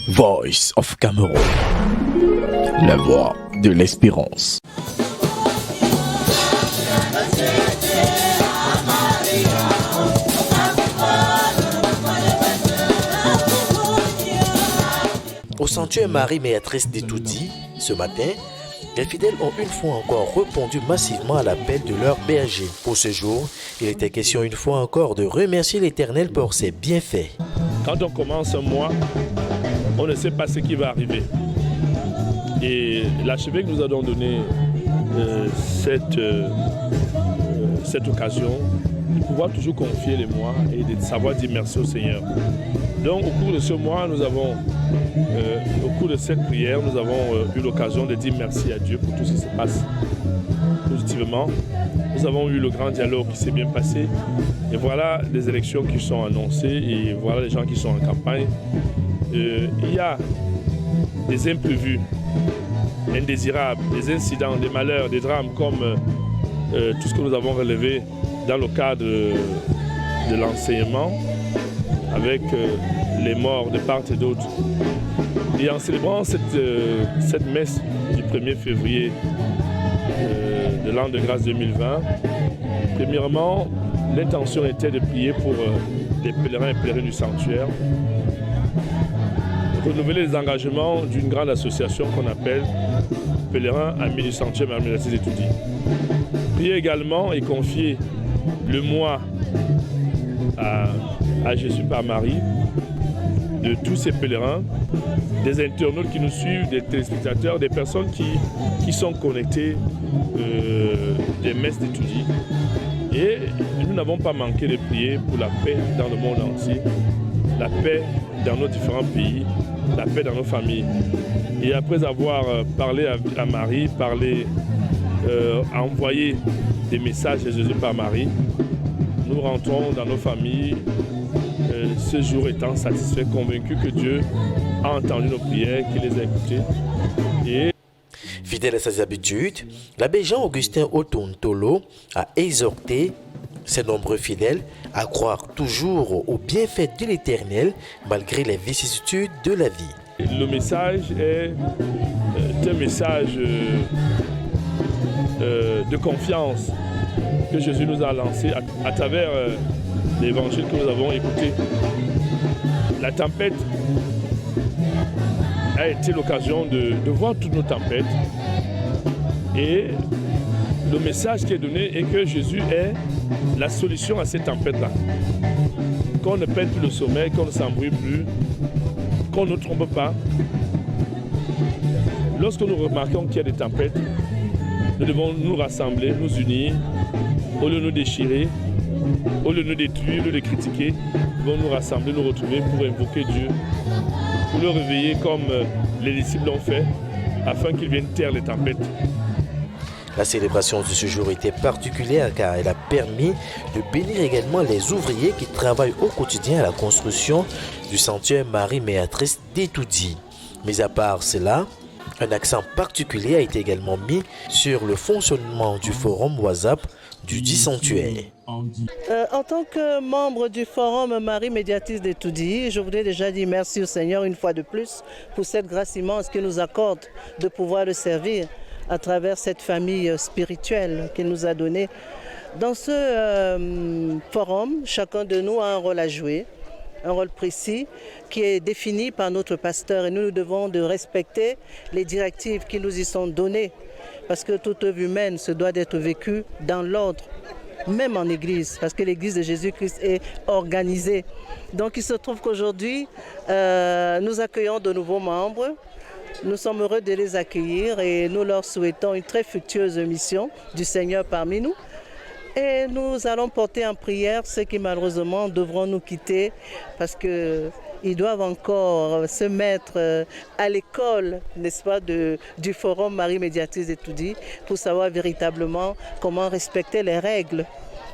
Voice of Cameroun, la voix de l'espérance. Au sanctuaire Marie Béatrice d'Etoudi, ce matin, les fidèles ont une fois encore répondu massivement à l'appel de leur berger. Pour ce jour, il était question une fois encore de remercier l'Éternel pour ses bienfaits. Quand on commence un mois, on ne sait pas ce qui va arriver. Et l'archevêque nous a donc donné cette occasion de pouvoir toujours confier les mois et de savoir dire merci au Seigneur. Donc au cours de ce mois, au cours de cette prière, nous avons eu l'occasion de dire merci à Dieu pour tout ce qui se passe positivement. Nous avons eu le grand dialogue qui s'est bien passé. Et voilà les élections qui sont annoncées et voilà les gens qui sont en campagne. Il y a des imprévus, indésirables, des incidents, des malheurs, des drames comme tout ce que nous avons relevé dans le cadre de l'enseignement avec les morts de part et d'autre. Et en célébrant cette messe du 1er février de l'an de grâce 2020, premièrement, l'intention était de prier pour les pèlerins et pèlerines du sanctuaire, renouveler les engagements d'une grande association qu'on appelle Pèlerins Amis du Sanctuaire Marie Béatrice d'Etoudi. Prier également et confier le mois à Jésus par Marie, de tous ces pèlerins, des internautes qui nous suivent, des téléspectateurs, des personnes qui sont connectées des messes d'Etoudi. Et nous n'avons pas manqué de prier pour la paix dans le monde entier, la paix dans nos différents pays, la paix dans nos familles. Et après avoir parlé à Marie, envoyé des messages à Jésus par Marie, nous rentrons dans nos familles, ce jour étant satisfaits, convaincus que Dieu a entendu nos prières, qu'il les a écoutées. Et fidèle à ses habitudes, l'abbé Jean-Augustin Otontolo a exhorté ses nombreux fidèles à croire toujours aux bienfaits de l'Éternel malgré les vicissitudes de la vie. Le message est un message de confiance que Jésus nous a lancé à travers l'évangile que nous avons écouté. La tempête a été l'occasion de voir toutes nos tempêtes. Et le message qui est donné est que Jésus est la solution à ces tempêtes-là. Qu'on ne perde plus le sommeil, qu'on ne s'embrouille plus, qu'on ne trompe pas. Lorsque nous remarquons qu'il y a des tempêtes, nous devons nous rassembler, nous unir, au lieu de nous déchirer, au lieu de nous détruire, au lieu de critiquer, nous devons nous rassembler, nous retrouver pour invoquer Dieu, pour le réveiller comme les disciples l'ont fait, afin qu'il vienne taire les tempêtes. La célébration de ce jour était particulière car elle a permis de bénir également les ouvriers qui travaillent au quotidien à la construction du sanctuaire Marie Béatrice d'Etoudi. Mais à part cela, un accent particulier a été également mis sur le fonctionnement du forum WhatsApp du dit sanctuaire. En tant que membre du forum Marie Médiatrice d'Etoudi, je voudrais déjà dire merci au Seigneur une fois de plus pour cette grâce immense qu'il nous accorde de pouvoir le servir à travers cette famille spirituelle qu'il nous a donnée. Dans ce forum, chacun de nous a un rôle à jouer, un rôle précis qui est défini par notre pasteur et nous devons de respecter les directives qui nous y sont données parce que toute œuvre humaine se doit d'être vécue dans l'ordre, même en Église, parce que l'Église de Jésus-Christ est organisée. Donc il se trouve qu'aujourd'hui, nous accueillons de nouveaux membres. Nous sommes heureux de les accueillir et nous leur souhaitons une très fructueuse mission du Seigneur parmi nous. Et nous allons porter en prière ceux qui malheureusement devront nous quitter parce qu'ils doivent encore se mettre à l'école, n'est-ce pas, du forum Marie Médiatrice d'Etoudi pour savoir véritablement comment respecter les règles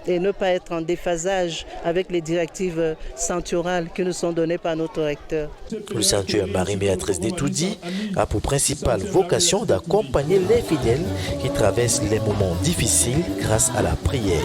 et ne pas être en déphasage avec les directives sancturales qui nous sont données par notre recteur. Le sanctuaire Marie Béatrice d'Etoudi a pour principale vocation d'accompagner les fidèles qui traversent les moments difficiles grâce à la prière.